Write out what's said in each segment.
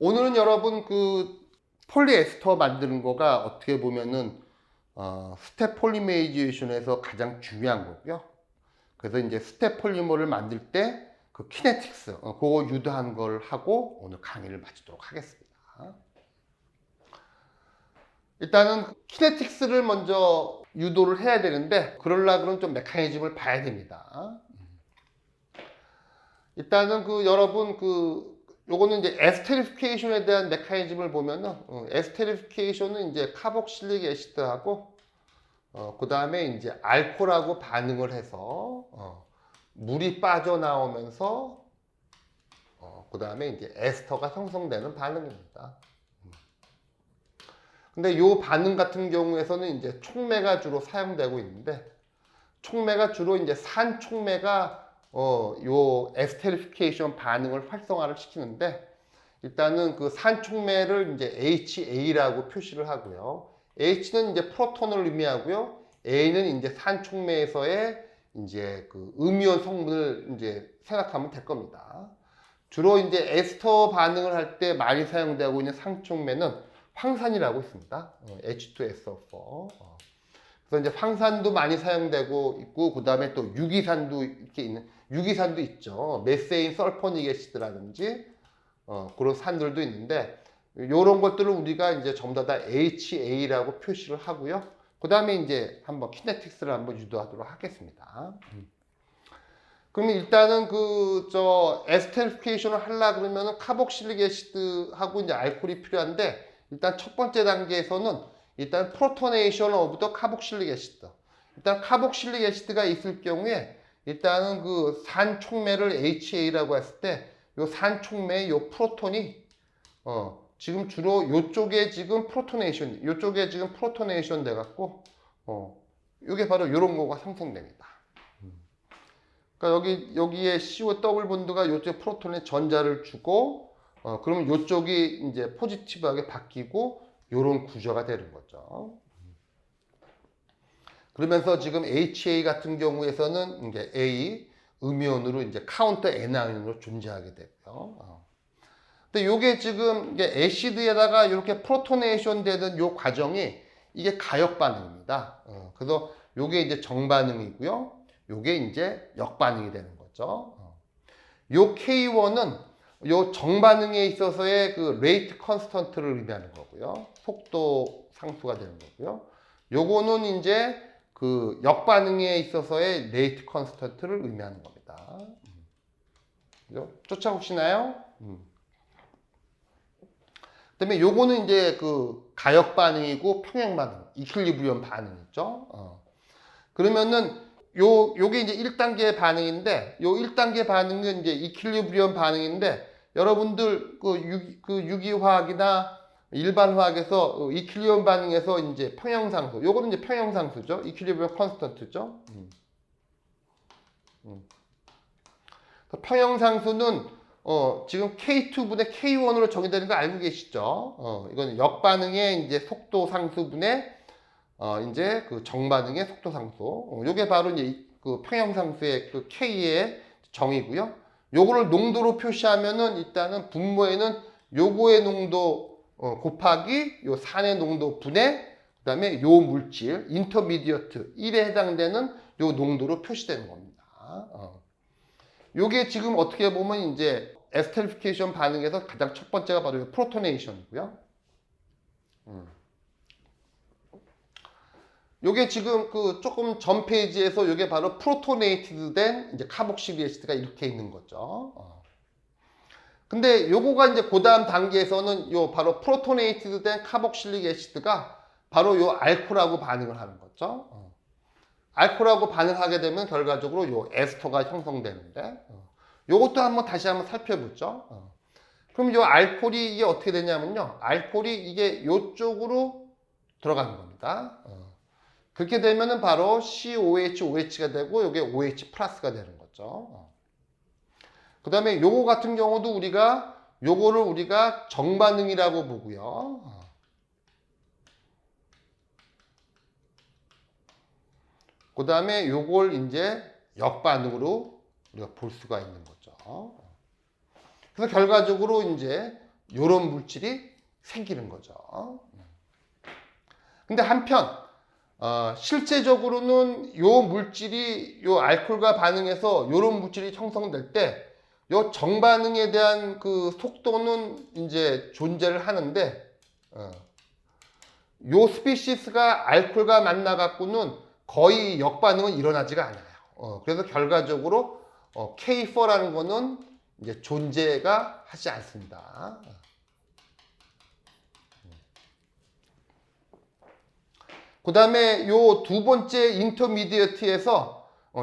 오늘은 여러분 그 폴리에스터 만드는 거가 어떻게 보면은 스텝 폴리메이제이션에서 가장 중요한 거고요. 그래서 이제 스텝 폴리머를 만들 때 그 키네틱스 그거 유도한 걸 하고 오늘 강의를 마치도록 하겠습니다. 일단은 키네틱스를 먼저 유도를 해야 되는데 그러려면 좀 메커니즘을 봐야 됩니다. 일단은 그 여러분 요거는 이제 에스테리피케이션에 대한 메커니즘을 보면은 에스테리피케이션은 이제 카복실릭 애시드하고 그 다음에 이제 알코올하고 반응을 해서 물이 빠져나오면서 그 다음에 이제 에스터가 형성되는 반응입니다. 근데 이 반응 같은 경우에서는 이제 촉매가 주로 사용되고 있는데 촉매가 주로 이제 산 촉매가 요 에스테리피케이션 반응을 활성화를 시키는데 일단은 그 산 촉매를 이제 HA라고 표시를 하고요. H는 이제 프로톤을 의미하고요. A는 이제 산 촉매에서의 이제 그 음이온 성분을 이제 생각하면 될 겁니다. 주로 이제 에스터 반응을 할 때 많이 사용되고 있는 산 촉매는 황산이라고 있습니다. H2SO4. 그래서 이제 황산도 많이 사용되고 있고 그 다음에 또 유기산도 이렇게 있는 유기산도 있죠. 메세인 설포닉 애시드라든지 그런 산들도 있는데 이런 것들을 우리가 이제 전부 다 HA라고 표시를 하고요. 그 다음에 이제 한번 키네틱스를 한번 유도하도록 하겠습니다. 그러면 일단은 에스테리피케이션을 하려 그러면은 카복실릭 애시드하고 이제 알코올이 필요한데 일단 첫 번째 단계에서는 일단 프로토네이션 오브 더 카복실릭 애시드. 일단 카복실릭 애시드가 있을 경우에 일단은 그 산 촉매를 HA라고 했을 때 요 산 촉매의 요 프로톤이 지금 주로 요쪽에 지금 프로토네이션 요쪽에 지금 프로토네이션 돼 갖고 요게 바로 요런 거가 형성됩니다. 그러니까 여기에 CO 더블 본드가 요쪽 프로톤에 전자를 주고 그러면 요쪽이 이제 포지티브하게 바뀌고 요런 구조가 되는 거죠. 그러면서 지금 HA 같은 경우에서는 이제 A 음이온으로 이제 카운터 N아이온으로 존재하게 되고요. 근데 요게 지금 이게 애시드에다가 이렇게 프로토네이션 되는 요 과정이 이게 가역 반응입니다. 그래서 요게 이제 정반응이고요. 요게 이제 역반응이 되는 거죠. 요 K1은 요 정반응에 있어서의 그 레이트 컨스턴트를 의미하는 거고요. 속도 상수가 되는 거고요. 요거는 이제 그 역반응에 있어서의 레이트 컨스턴트를 의미하는 겁니다. 그죠? 쫓아오시나요? 그다음에 요거는 이제 그 가역 반응이고 평행 반응, 이퀄리브리엄 반응이죠. 그러면은 요게 이제 1단계 반응인데 요 1단계 반응은 이제 이퀄리브리엄 반응인데 여러분들 그 유기화학이나 일반 화학에서 이퀄리브리엄 반응에서 이제 평형상수 요거는 이제 평형상수죠. 이퀄리브리엄 컨스턴트죠. 평형상수는 지금 K2분의 K1으로 정의되는 거 알고 계시죠? 이거는 역반응의 이제 속도 상수분의 이제 그 정반응의 속도 상수. 요게 바로 이제 그 평형상수의 그 K의 정의고요. 요거를 농도로 표시하면은 일단은 분모에는 요거의 농도 곱하기 요 산의 농도 분의 그다음에 요 물질 인터미디어트 1에 해당되는 요 농도로 표시되는 겁니다. 요게 지금 어떻게 보면 이제 에스테리피케이션 반응에서 가장 첫 번째가 바로 프로토네이션이고요. 요게 지금 그 조금 전 페이지에서 요게 바로 프로토네이티드 된 이제 카복실릭 애시드가 이렇게 있는 거죠. 근데 요거가 이제 그 다음 단계에서는 요 바로 프로토네이티드 된 카복실릭 애시드가 바로 요 알코올하고 반응을 하는 거죠. 알코올하고 반응하게 되면 결과적으로 요 에스터가 형성되는데 요것도 한번 다시 한번 살펴보죠. 그럼 요 알코올이 이게 어떻게 되냐면요. 알코올이 이게 요쪽으로 들어가는 겁니다. 그렇게 되면은 바로 COH, OH가 되고 요게 OH 플러스가 되는 거죠. 그 다음에 요거 같은 경우도 요거를 우리가 정반응이라고 보고요. 그 다음에 요걸 이제 역반응으로 우리가 볼 수가 있는 거죠. 그래서 결과적으로 이제 요런 물질이 생기는 거죠. 근데 한편 실제적으로는 요 물질이 요 알코올과 반응해서 요런 물질이 형성될 때 요 정반응에 대한 그 속도는 이제 존재를 하는데 요 스피시스가 알코올과 만나 갖고는 거의 역반응은 일어나지가 않아요. 그래서 결과적으로 K4라는 거는 이제 존재가 하지 않습니다. 그 다음에 요 두 번째 인터미디어트에서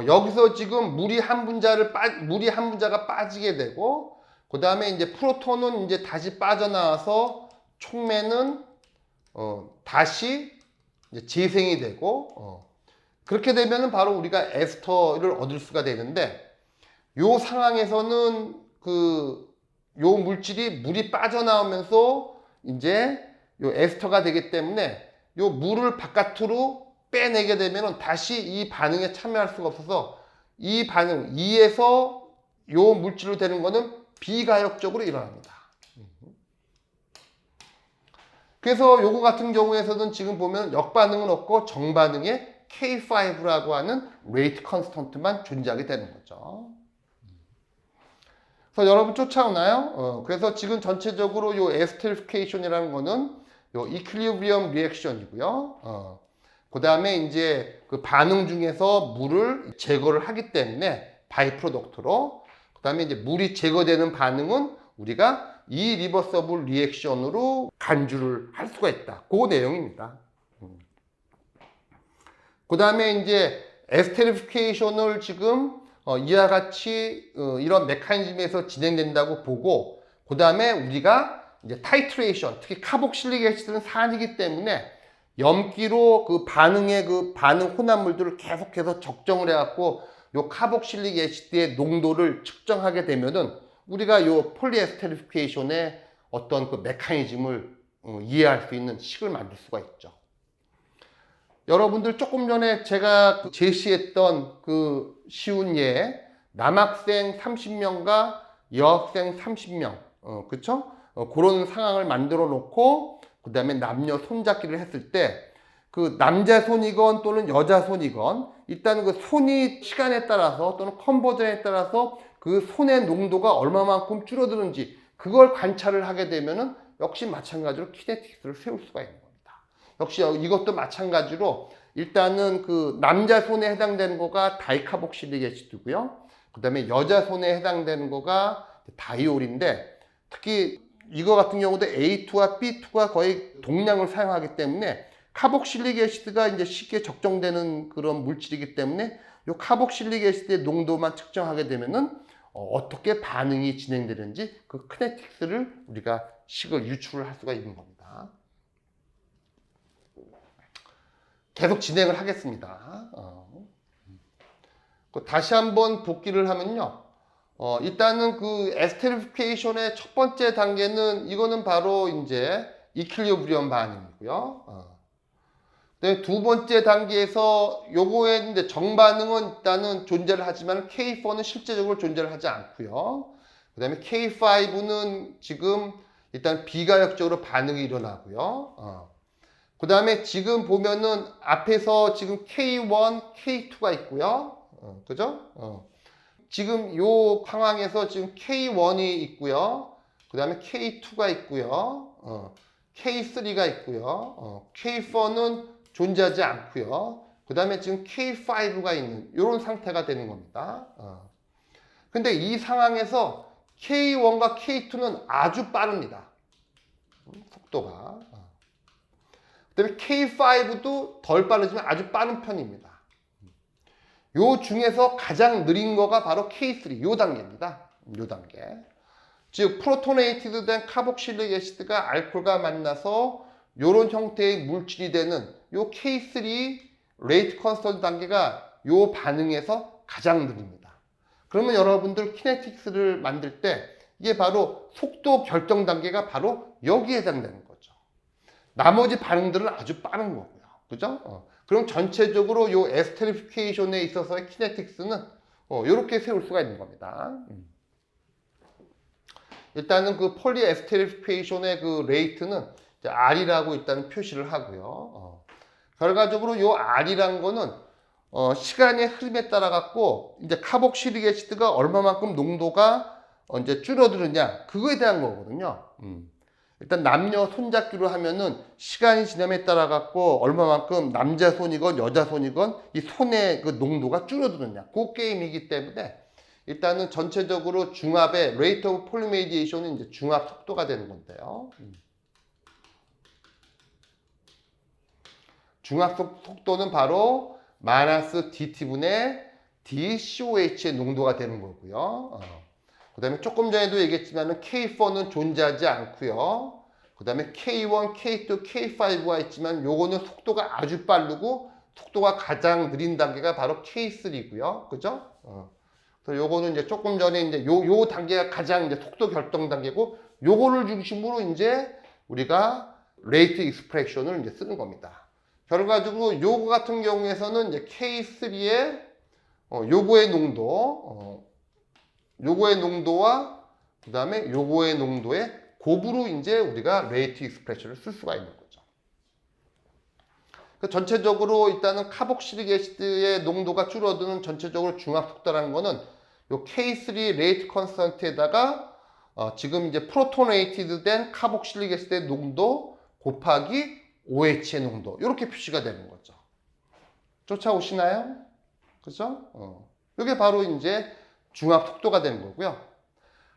여기서 지금 물이 한 분자가 빠지게 되고, 그 다음에 이제 프로톤은 이제 다시 빠져나와서 촉매는 다시 이제 재생이 되고, 그렇게 되면은 바로 우리가 에스터를 얻을 수가 되는데, 요 상황에서는 요 물질이 물이 빠져나오면서 이제 요 에스터가 되기 때문에 요 물을 바깥으로 빼내게 되면 다시 이 반응에 참여할 수가 없어서 이 반응 2에서 요 물질로 되는 거는 비가역적으로 일어납니다. 그래서 요거 같은 경우에서는 지금 보면 역반응은 없고 정반응에 K5라고 하는 레이트 컨스턴트만 존재하게 되는 거죠. 그래서 여러분 쫓아오나요? 그래서 지금 전체적으로 요 에스테리피케이션이라는 거는 요 이퀄리브리엄 리액션이고요. 그 다음에 이제 그 반응 중에서 물을 제거를 하기 때문에 바이 프로덕트로, 그 다음에 이제 물이 제거되는 반응은 우리가 이 리버서블 리액션으로 간주를 할 수가 있다. 그 내용입니다. 그 다음에 이제 에스테리피케이션을 지금 이와 같이 이런 메커니즘에서 진행된다고 보고, 그 다음에 우리가 이제 타이트레이션, 특히 카복실릭 애시드는 산이기 때문에 염기로 그 반응의 그 반응 혼합물들을 계속해서 적정을 해갖고 요 카복실릭 애시드의 농도를 측정하게 되면은 우리가 요 폴리에스테리피케이션의 어떤 그 메커니즘을 이해할 수 있는 식을 만들 수가 있죠. 여러분들 조금 전에 제가 제시했던 그 쉬운 예, 남학생 30명과 여학생 30명, 그쵸? 그런 상황을 만들어 놓고, 그 다음에 남녀 손잡기를 했을 때, 그 남자 손이건 또는 여자 손이건, 일단 그 손이 시간에 따라서 또는 컨버전에 따라서 그 손의 농도가 얼마만큼 줄어드는지, 그걸 관찰을 하게 되면은 역시 마찬가지로 키네틱스를 세울 수가 있는 겁니다. 역시 이것도 마찬가지로 일단은 그 남자 손에 해당되는 거가 다이카복실릭 애시드고요. 그 다음에 여자 손에 해당되는 거가 다이올인데, 특히 이거 같은 경우도 A2와 B2가 거의 동량을 사용하기 때문에 카복실릭 애시드가 이제 쉽게 적정되는 그런 물질이기 때문에 이 카복실릭 애시드의 농도만 측정하게 되면은 어떻게 반응이 진행되는지 그 키네틱스를 우리가 식을 유출을 할 수가 있는 겁니다. 계속 진행을 하겠습니다. 다시 한번 복기를 하면요. 일단은 그 에스테리피케이션의 첫 번째 단계는 이거는 바로 이제 이퀄리브리엄 반응이고요. 네, 두 번째 단계에서 요거에 이제 정반응은 일단은 존재를 하지만 K4는 실제적으로 존재를 하지 않고요. 그 다음에 K5는 지금 일단 비가역적으로 반응이 일어나고요. 그 다음에 지금 보면은 앞에서 지금 K1, K2가 있고요. 그죠? 지금 요 상황에서 지금 K1이 있고요. 그 다음에 K2가 있고요. K3가 있고요. K4는 존재하지 않고요. 그 다음에 지금 K5가 있는 이런 상태가 되는 겁니다. 근데 이 상황에서 K1과 K2는 아주 빠릅니다. 속도가. 그 다음에 K5도 덜 빠르지만 아주 빠른 편입니다. 요 중에서 가장 느린 거가 바로 K3, 요 단계입니다. 요 단계. 즉, 프로토네이티드 된 카복실릭 애시드가 알코올과 만나서 요런 형태의 물질이 되는 요 K3 레이트 컨스턴트 단계가 요 반응에서 가장 느립니다. 그러면 여러분들 키네틱스를 만들 때 이게 바로 속도 결정 단계가 바로 여기에 해당되는 거죠. 나머지 반응들은 아주 빠른 거고요. 그죠? 그럼 전체적으로 요 에스테리피케이션에 있어서의 키네틱스는 이렇게 세울 수가 있는 겁니다. 일단은 그 폴리에스테리피케이션의 그 레이트는 이제 R이라고 일단 표시를 하고요. 결과적으로 요 R이란 거는 시간의 흐름에 따라 갖고 이제 카복실릭 애시드가 얼마만큼 농도가 이제 줄어드느냐 그거에 대한 거거든요. 일단 남녀 손잡기로 하면은 시간이 지남에 따라 갖고 얼마만큼 남자 손이건 여자 손이건 이 손의 그 농도가 줄어드느냐 그 게임이기 때문에 일단은 전체적으로 중합의 rate of polymerization 이제 중합 속도가 되는 건데요. 중합 속도는 바로 마이너스 dt분의 dCOH의 농도가 되는 거고요. 그 다음에 조금 전에도 얘기했지만 K4는 존재하지 않고요. 그 다음에 K1, K2, K5가 있지만 요거는 속도가 아주 빠르고 속도가 가장 느린 단계가 바로 K3고요. 그죠? 그래서 요거는 이제 조금 전에 이제 요 단계가 가장 이제 속도 결정 단계고 요거를 중심으로 이제 우리가 레이트 익스프레션을 이제 쓰는 겁니다. 결과적으로 요거 같은 경우에서는 이제 K3의 요거의 농도, 요거의 농도와 그 다음에 요거의 농도의 곱으로 이제 우리가 레이트 익스프레션을 쓸 수가 있는 거죠. 전체적으로 일단은 카복실릭 애시드의 농도가 줄어드는 전체적으로 중합 속도라는 거는 요 K3 레이트 컨스턴트에다가 지금 이제 프로토네이티드 된 카복실릭 애시드의 농도 곱하기 OH의 농도 이렇게 표시가 되는 거죠. 쫓아오시나요? 그죠? 이게 바로 이제 중합 속도가 되는 거고요.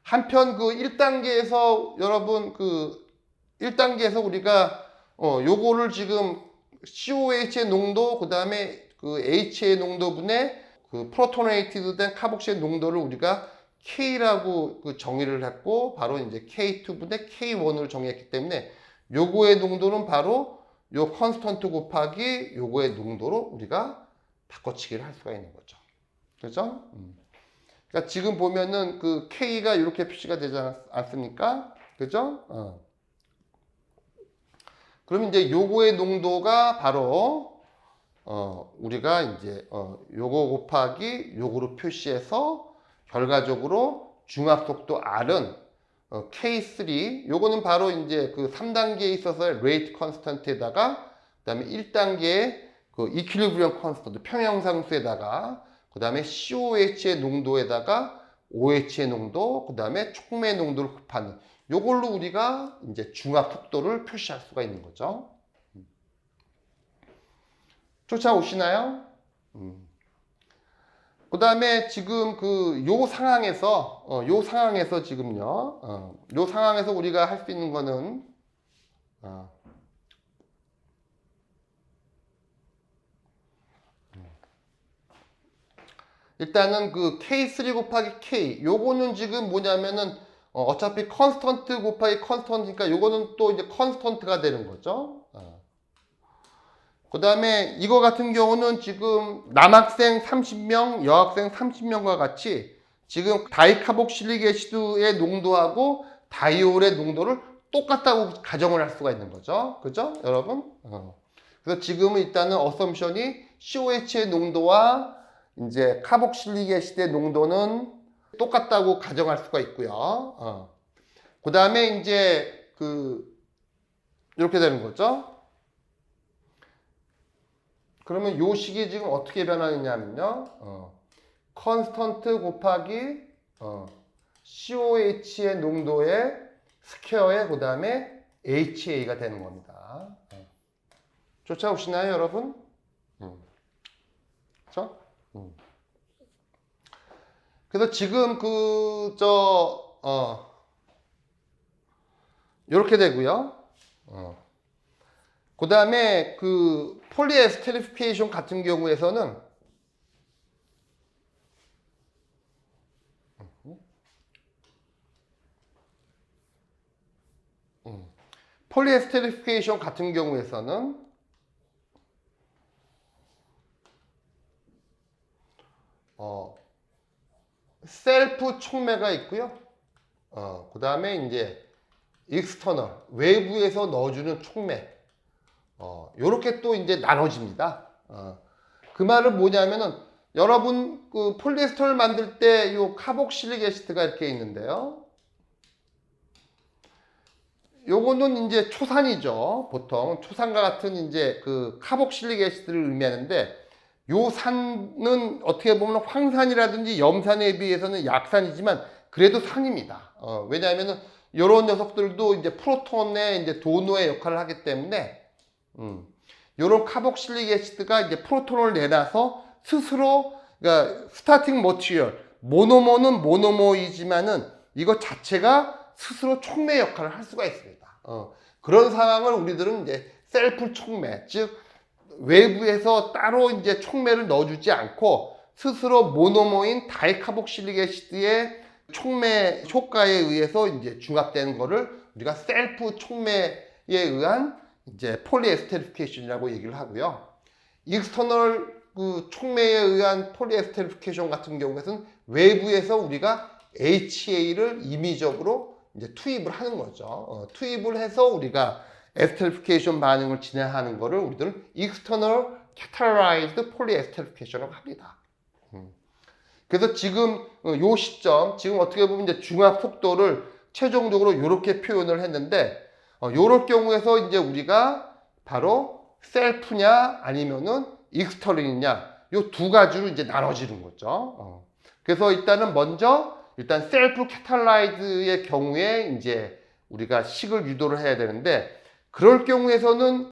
한편 그 1단계에서 여러분 그 1단계에서 우리가 요거를 지금 COH의 농도 그 다음에 그 H의 농도분의 그 프로토네이티드 된 카복실의 농도를 우리가 K라고 그 정의를 했고 바로 이제 K2분의 K1을 정의했기 때문에 요거의 농도는 바로 요 컨스턴트 곱하기 요거의 농도로 우리가 바꿔치기를 할 수가 있는 거죠. 그죠? 그러니까 지금 보면은 그 K가 이렇게 표시가 되지 않습니까? 그죠? 그럼 이제 요거의 농도가 바로 우리가 이제 요거 곱하기 요거로 표시해서 결과적으로 중합 속도 R은 K3 요거는 바로 이제 그 3단계에 있어서의 레이트 컨스턴트에다가 그다음에 1단계의 그 이퀄리브리엄 컨스턴트 평형상수에다가 그다음에 COH의 농도에다가 OH의 농도 그다음에 촉매 농도를 곱하는 요걸로 우리가 이제 중합 속도를 표시할 수가 있는 거죠. 쫓아오시나요? 그 다음에 지금 요 상황에서 지금요, 요 상황에서 우리가 할 수 있는 거는, 일단은 그 K3 곱하기 K, 요거는 지금 뭐냐면은, 어차피 컨스턴트 곱하기 컨스턴트니까 요거는 또 이제 컨스턴트가 되는 거죠. 그 다음에 이거 같은 경우는 지금 남학생 30명, 여학생 30명과 같이 지금 다이카복실릭 애시드의 농도하고 다이올의 농도를 똑같다고 가정을 할 수가 있는 거죠. 그죠? 여러분? 그래서 지금은 일단은 어썸션이 COH의 농도와 이제 카복실릭 애시드의 농도는 똑같다고 가정할 수가 있고요. 그 다음에 이제 이렇게 되는 거죠. 그러면 요 식이 지금 어떻게 변하느냐면요. 컨스턴트 곱하기 COH의 농도의 스퀘어의 그 다음에 HA가 되는 겁니다. 쫓아오시나요, 여러분? 그렇죠? 그래서 지금 이렇게 되고요. 그 다음에 폴리에스테리피케이션 같은 경우에서는 폴리에스테리피케이션 같은 경우에서는 셀프 촉매가 있고요. 그 다음에 이제 익스터널 외부에서 넣어주는 촉매. 요렇게 또 이제 나눠집니다. 그 말은 뭐냐면은 여러분 그 폴리에스터를 만들 때 요 카복실릭 애시드가 이렇게 있는데요. 요거는 이제 초산이죠. 보통 초산과 같은 이제 그 카복실릭 애시드를 의미하는데, 요 산은 어떻게 보면 황산이라든지 염산에 비해서는 약산이지만 그래도 산입니다. 왜냐하면은 요런 녀석들도 이제 프로톤의 이제 도노의 역할을 하기 때문에, 요런 카복실릭 애시드가 이제 프로톤을 내놔서 스스로, 그러니까 스타팅 머티리얼, 모노모는 모노모이지만은 이것 자체가 스스로 촉매 역할을 할 수가 있습니다. 그런 상황을 우리들은 이제 셀프 촉매, 즉 외부에서 따로 이제 촉매를 넣어주지 않고 스스로 모노모인 다이카복실릭 애시드의 촉매 효과에 의해서 이제 중합되는 거를 우리가 셀프 촉매에 의한 이제 폴리에스테리피케이션이라고 얘기를 하고요. 익스터널 그 촉매에 의한 폴리에스테리피케이션 같은 경우에는 외부에서 우리가 HA를 임의적으로 이제 투입을 하는 거죠. 투입을 해서 우리가 에스테리피케이션 반응을 진행하는 거를 우리들은 external catalyzed polyesterification이라고 합니다. 그래서 지금 요 시점, 지금 어떻게 보면 이제 중합 속도를 최종적으로 이렇게 표현을 했는데, 요럴 경우에서 이제 우리가 바로 셀프냐 아니면은 익스터널이냐, 요 두 가지로 이제 나눠지는 거죠. 그래서 일단은 먼저 일단 셀프 캐탈라이즈의 경우에 이제 우리가 식을 유도를 해야 되는데, 그럴 경우에서는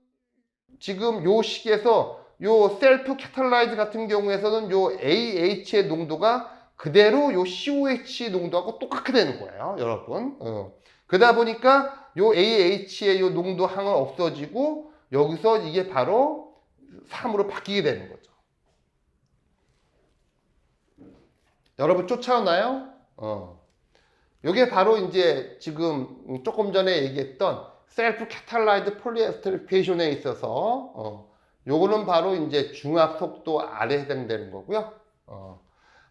지금 요 식에서 요 셀프 캐탈라이즈 같은 경우에서는 요 AH의 농도가 그대로 요 COH 농도하고 똑같게 되는 거예요, 여러분. 그러다 보니까 요 AH의 요 농도 항은 없어지고 여기서 이게 바로 3으로 바뀌게 되는 거죠. 여러분 쫓아오나요? 요게 바로 이제 지금 조금 전에 얘기했던 셀프 캐탈라이드 폴리에스테리피케이션에 있어서 요거는 바로 이제 중합 속도 아래 해당되는 거고요.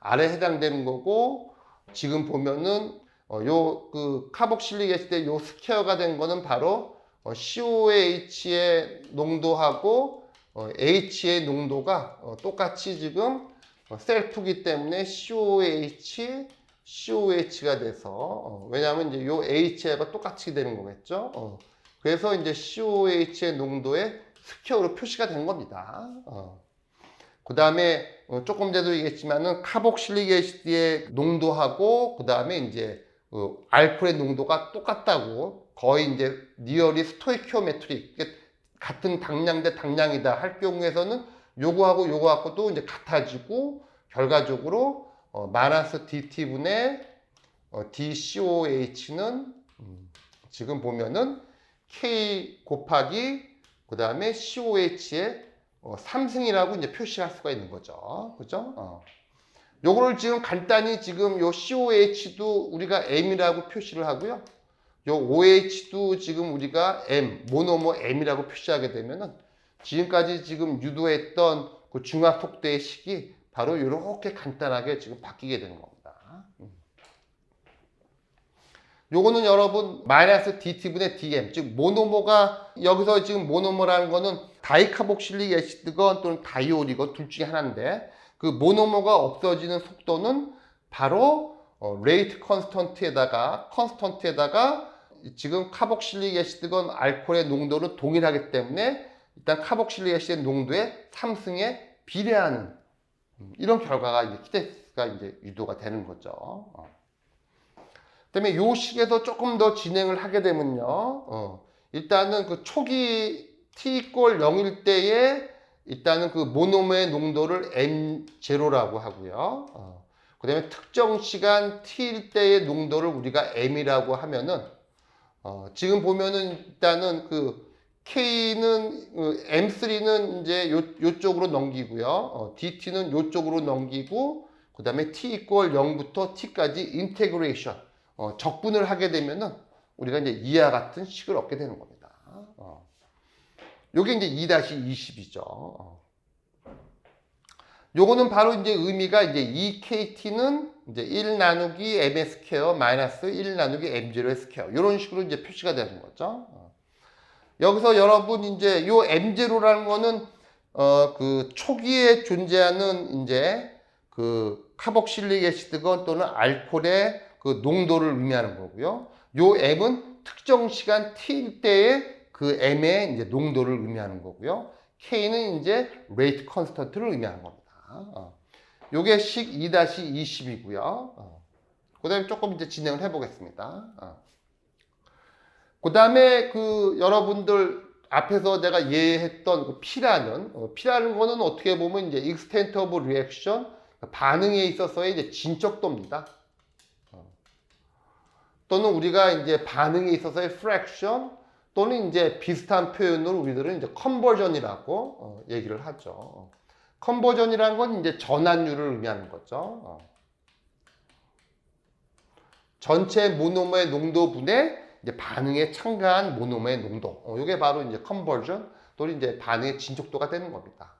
아래 해당되는 거고, 지금 보면은 요 그 카복실릭 애시드의 요 스퀘어가 된 거는 바로 COH의 농도하고 H의 농도가 똑같이 지금 셀프기 때문에 COH가 돼서, 왜냐하면 이제 요 H가 똑같이 되는 거겠죠. 그래서 이제 COH의 농도의 스퀘어로 표시가 된 겁니다. 그 다음에 조금 전에도 얘기했지만은 카복실릭 애시드의 농도하고 그 다음에 이제 알코올의 농도가 똑같다고, 거의 이제 니어리 스토이키오메트릭, 같은 당량 대 당량이다 할 경우에서는 요거하고 요거하고도 이제 같아지고, 결과적으로 마이너스 DT분의 DCOH는 지금 보면은 K 곱하기 그 다음에 COH의 3승이라고 이제 표시할 수가 있는 거죠. 그죠? 요거를 지금 간단히 지금 요 COH도 우리가 M이라고 표시를 하고요. 요 OH도 지금 우리가 M, 모노모 M이라고 표시하게 되면은 지금까지 지금 유도했던 그 중합 속도의 식이 바로 이렇게 간단하게 지금 바뀌게 되는 겁니다. 요거는 여러분 마이너스 DT분의 DM, 즉 모노모가, 여기서 지금 모노모라는 거는 다이카복실릭 애시드건 또는 다이올이건 둘 중에 하나인데, 그 모노모가 없어지는 속도는 바로 레이트 컨스턴트에다가 지금 카복실릭 애시드건 알코올의 농도는 동일하기 때문에 일단 카복실릭 애시드의 농도의 3승에 비례하는 이런 결과가 이제 키데스가 이제 유도가 되는 거죠. 그다음에 요 식에서 조금 더 진행을 하게 되면요, 일단은 그 초기 t = 0일 때에 일단은 그 모노모의 농도를 M0라고 하고요. 그 다음에 특정 시간 t일 때의 농도를 우리가 M이라고 하면은, 지금 보면은 일단은 그 K는 M3는 이제 요쪽으로 넘기고요. DT는 요쪽으로 넘기고, 그 다음에 t = 0부터 t까지 인테그레이션, 적분을 하게 되면은 우리가 이제 이와 같은 식을 얻게 되는 겁니다. 요게 이제 2-20이죠. 요거는 바로 이제 의미가 이제 EKT는 이제 1 나누기 M의 스퀘어 마이너스 1 나누기 M0의 스퀘어, 요런 식으로 이제 표시가 되는 거죠. 여기서 여러분 이제 요 M0라는 거는 그 초기에 존재하는 이제 그 카복실릭 애시드건 또는 알코올의 그 그 농도를 의미하는 거고요. 요 M은 특정 시간 T일 때의 그 M의 이제 농도를 의미하는 거고요. K는 이제 rate constant를 의미하는 겁니다. 요게 식 2-20이고요. 그 다음에 조금 이제 진행을 해보겠습니다. 그 다음에 그 여러분들 앞에서 내가 예했던 그 P라는 거는 어떻게 보면 이제 extent of reaction, 반응에 있어서의 이제 진척도입니다. 또는 우리가 이제 반응에 있어서의 fraction, 또는 이제 비슷한 표현으로 우리들은 이제 컨버전이라고 얘기를 하죠. 컨버전이라는 건 이제 전환율을 의미하는 거죠. 전체 모노머의 농도분의 이제 반응에 참가한 모노머의 농도. 이게 바로 이제 컨버전, 또는 이제 반응의 진척도가 되는 겁니다.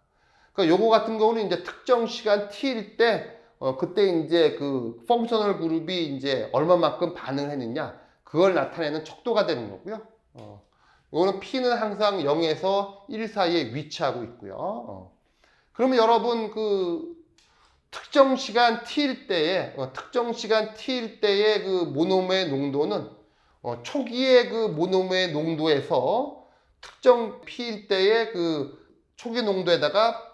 그러니까 요거 같은 경우는 이제 특정 시간 t일 때 그때 이제 그 펑셔널 그룹이 이제 얼마만큼 반응을 했느냐, 그걸 나타내는 척도가 되는 거고요. 이거는 P는 항상 0에서 1 사이에 위치하고 있고요. 그러면 여러분 그 특정 시간 t일 때의 그 모노머의 농도는 초기의 그 모노머의 농도에서 특정 P일 때의 그 초기 농도에다가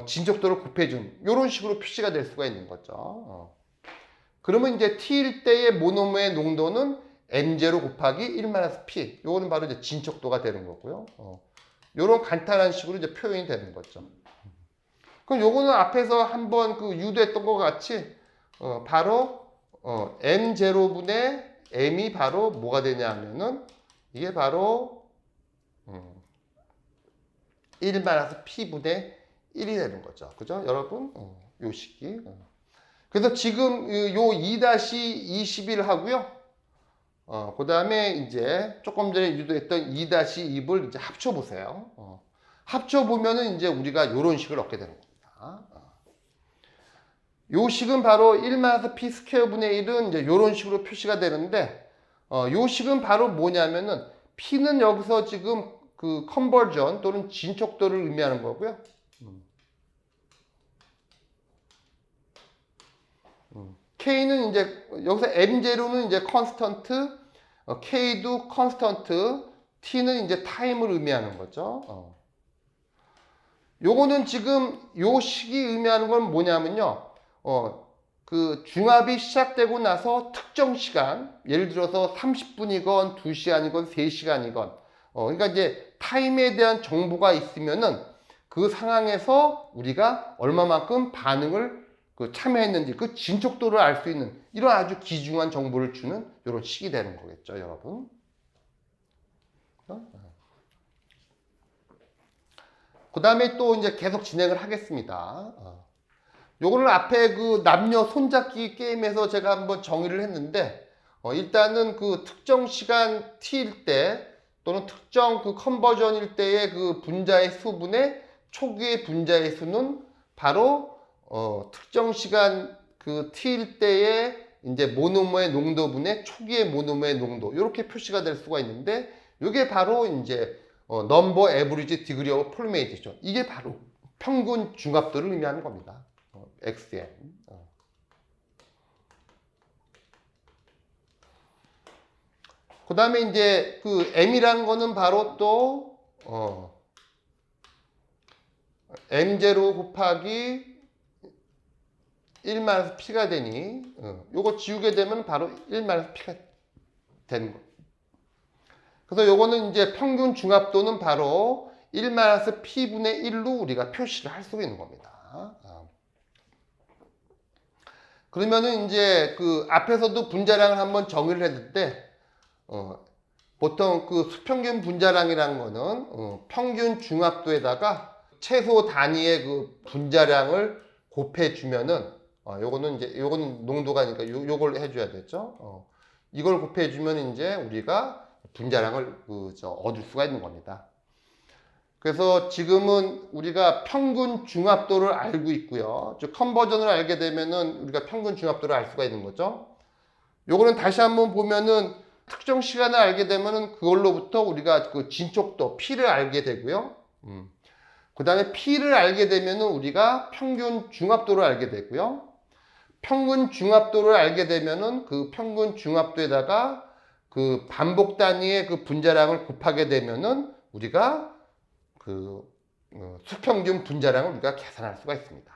진척도를 곱해준 이런 식으로 표시가 될 수가 있는 거죠. 그러면 이제 T일 때의 모노머의 농도는 M0 곱하기 1-P. 요거는 바로 이제 진척도가 되는 거고요. 요런 간단한 식으로 이제 표현이 되는 거죠. 그럼 요거는 앞에서 한번 그 유도했던 것 같이 바로 M0분의 M이 바로 뭐가 되냐 하면은 이게 바로 1-P분의 1이 되는 거죠. 그죠? 여러분? 요 식이. 그래서 지금 요 2-21 하고요. 그 다음에 이제 조금 전에 유도했던 2-2을 이제 합쳐보세요. 합쳐보면은 이제 우리가 요런 식을 얻게 되는 겁니다. 요 식은 바로 1-P 스퀘어분의 1은 이제 요런 식으로 표시가 되는데, 요 식은 바로 뭐냐면은 P는 여기서 지금 그 컨버전 또는 진척도를 의미하는 거고요. K는 이제 여기서 M0는 이제 컨스턴트, K도 컨스턴트, T는 이제 타임을 의미하는 거죠. 요거는 지금 요 식이 의미하는 건 뭐냐면요. 그 중합이 시작되고 나서 특정 시간, 예를 들어서 30분이건 2시간이건 3시간이건, 그러니까 이제 타임에 대한 정보가 있으면은 그 상황에서 우리가 얼마만큼 반응을 참여했는지 그 진척도를 알 수 있는 이런 아주 귀중한 정보를 주는 이런 식이 되는 거겠죠, 여러분. 그 다음에 또 이제 계속 진행을 하겠습니다. 요거는 앞에 그 남녀 손잡기 게임에서 제가 한번 정의를 했는데, 일단은 그 특정 시간 t일 때 또는 특정 그 컨버전일 때의 그 분자의 수분의 초기의 분자의 수는 바로 특정 시간 그 t일 때의 이제 모노머의 농도분의 초기의 모노머의 농도, 이렇게 표시가 될 수가 있는데, 이게 바로 이제 넘버 에브리지 디그리 오브 폴리메이제이션, 이게 바로 평균 중합도를 의미하는 겁니다. XM. 그 다음에 이제 그 M이라는 거는 바로 또 M0 곱하기 1-P가 되니 요거 지우게 되면 바로 1-P가 되는 거. 그래서 요거는 이제 평균 중합도는 바로 1-P분의 1로 우리가 표시를 할 수가 있는 겁니다. 그러면은 이제 그 앞에서도 분자량을 한번 정의를 했는데, 보통 그 수평균 분자량이라는 거는 평균 중합도에다가 최소 단위의 그 분자량을 곱해주면은 요거는 농도가니까 요걸 해줘야 되죠. 이걸 곱해주면 이제 우리가 분자량을 얻을 수가 있는 겁니다. 그래서 지금은 우리가 평균 중합도를 알고 있고요. 즉 컨버전을 알게 되면은 우리가 평균 중합도를 알 수가 있는 거죠. 요거는 다시 한번 보면은 특정 시간을 알게 되면은 그걸로부터 우리가 그 진척도 P를 알게 되고요. 그 다음에 P를 알게 되면은 우리가 평균 중합도를 알게 되고요. 평균 중합도를 알게 되면은 그 평균 중합도에다가 그 반복 단위의 그 분자량을 곱하게 되면은 우리가 그 수평균 분자량을 우리가 계산할 수가 있습니다.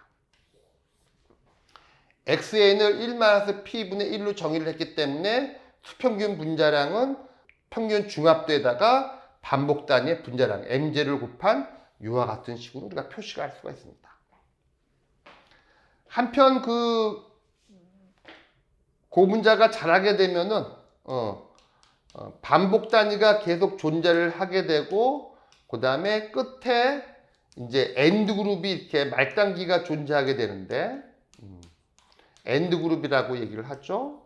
xn을 1-p분의 1로 정의를 했기 때문에 수평균 분자량은 평균 중합도에다가 반복 단위의 분자량 mj를 곱한 이와 같은 식으로 우리가 표시를 할 수가 있습니다. 한편 그 고분자가 자라게 되면은 반복 단위가 계속 존재를 하게 되고 그 다음에 끝에 이제 엔드 그룹이 이렇게 말단기가 존재하게 되는데 엔드 그룹이라고 얘기를 하죠.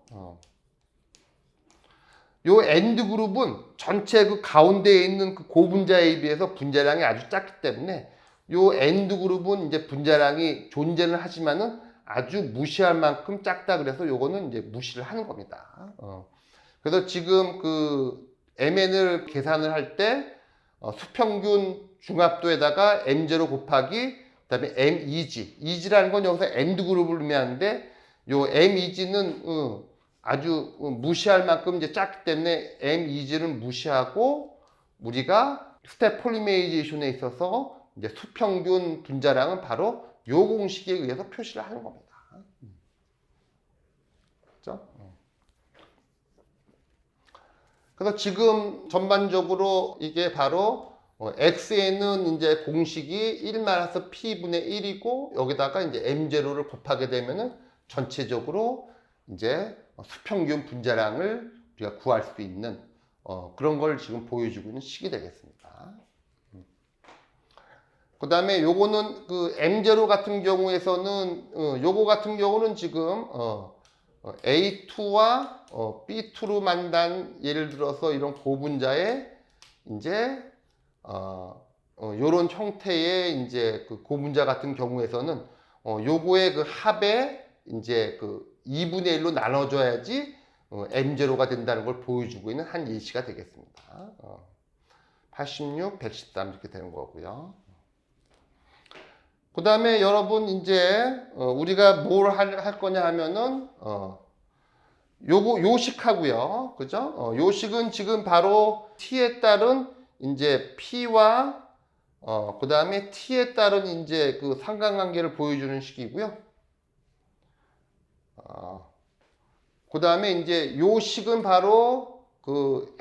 요 엔드 그룹은 전체 그 가운데에 있는 그 고분자에 비해서 분자량이 아주 작기 때문에 요 엔드 그룹은 이제 분자량이 존재는 하지만은 아주 무시할 만큼 작다 그래서 요거는 이제 무시를 하는 겁니다. 그래서 지금 그 mn을 계산을 할 때 수평균 중합도에다가 m0 곱하기 그다음에 m2g, eg라는 건 여기서 엔드 그룹을 의미하는데 요 m2g는 아주 무시할 만큼 이제 작기 때문에 m2g는 무시하고 우리가 스텝 폴리메리제이션에 있어서 이제 수평균 분자량은 바로 요 공식에 의해서 표시를 하는 겁니다. 그렇죠? 그래서 지금 전반적으로 이게 바로 xn은 이제 공식이 1-p분의 1이고 여기다가 이제 m0를 곱하게 되면은 전체적으로 이제 수평균 분자량을 우리가 구할 수 있는 그런 걸 지금 보여주고 있는 식이 되겠습니다. 그 다음에 요거는 그 M0 같은 경우에서는 요거 같은 경우는 지금 A2와 B2로 만든 예를 들어서 이런 고분자의 이제 요런 형태의 이제 그 고분자 같은 경우에서는 요거의 그 합에 이제 그 2분의 1로 나눠줘야지 M0가 된다는 걸 보여주고 있는 한 예시가 되겠습니다. 86, 113 이렇게 되는 거고요. 그 다음에 여러분 이제 우리가 뭘 할 거냐 하면은 요거 요식하고요. 그죠? 요식은 지금 바로 t에 따른 이제 p와 그 다음에 t에 따른 이제 그 상관관계를 보여주는 식이고요. 그 다음에 이제 요식은 바로 그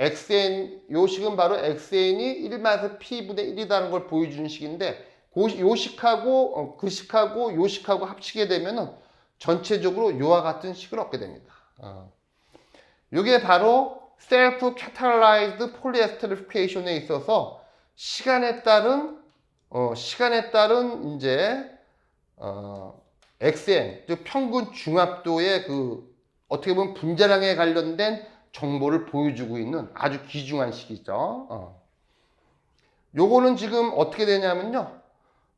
요식은 바로 xn이 1-p분의 1이라는 걸 보여주는 식인데 요식하고 그 식하고 요식하고 합치게 되면은 전체적으로 요와 같은 식을 얻게 됩니다. 이게 바로 셀프 캐탈라이즈드 폴리에스테리피케이션에 있어서 시간에 따른 이제 xn 즉 평균 중합도의 그 어떻게 보면 분자량에 관련된 정보를 보여주고 있는 아주 귀중한 식이죠. 요거는 지금 어떻게 되냐면요.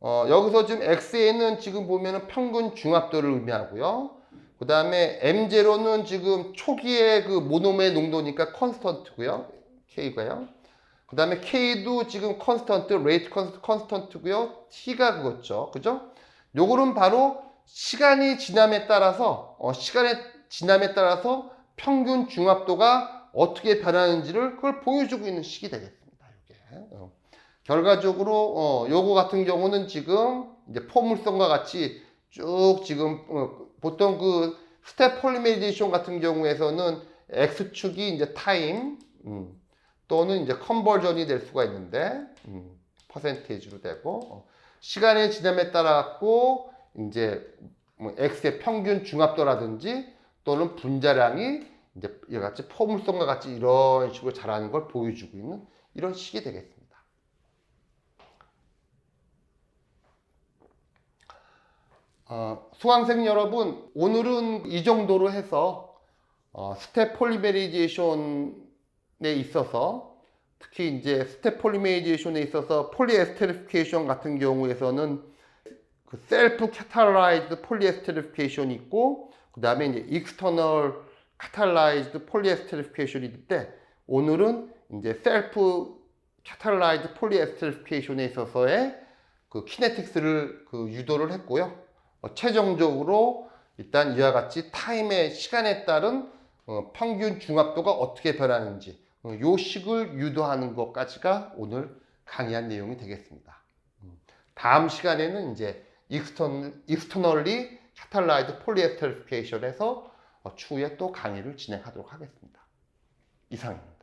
여기서 지금 xn은 지금 보면은 평균 중합도를 의미하고요. 그 다음에 m0는 지금 초기의 그 모노메의 농도니까 컨스턴트고요. k가요. 그 다음에 k도 지금 컨스턴트, 레이트 컨스턴트고요. t가 그거죠. 그죠? 요거는 바로 시간이 지남에 따라서 평균 중합도가 어떻게 변하는지를 그걸 보여주고 있는 식이 되겠습니다. 이게. 결과적으로 요거 같은 경우는 지금 이제 포물선과 같이 쭉 지금 보통 그 스텝 폴리메리제이션 같은 경우에서는 x축이 이제 타임 또는 이제 컨버전이 될 수가 있는데 퍼센테이지로 되고 시간의 지남에 따라 갖고 이제 뭐 x의 평균 중합도라든지 또는 분자량이 이제 이와 같이 포물선과 같이 이런 식으로 자라는 걸 보여주고 있는 이런 식이 되겠습니다. 수강생 여러분, 오늘은 이 정도로 해서 스텝 폴리메리제이션에 있어서 특히 이제 스텝 폴리메리제이션에 있어서 폴리에스테리피케이션 같은 경우에서는 그 셀프 캐탈라이즈드 폴리에스테리피케이션이 있고 그 다음에 이제 익스터널 캐탈라이즈드 폴리에스테리피케이션이 있을 때 오늘은 이제 셀프 캐탈라이즈드 폴리에스테리피케이션에 있어서의 그 키네틱스를 그 유도를 했고요. 최종적으로 일단 이와 같이 타임의 시간에 따른 평균 중압도가 어떻게 변하는지 요 식을 유도하는 것까지가 오늘 강의한 내용이 되겠습니다. 다음 시간에는 이제 익스터널리 카탈라이드 폴리에스테리피케이션에서 추후에 또 강의를 진행하도록 하겠습니다. 이상입니다.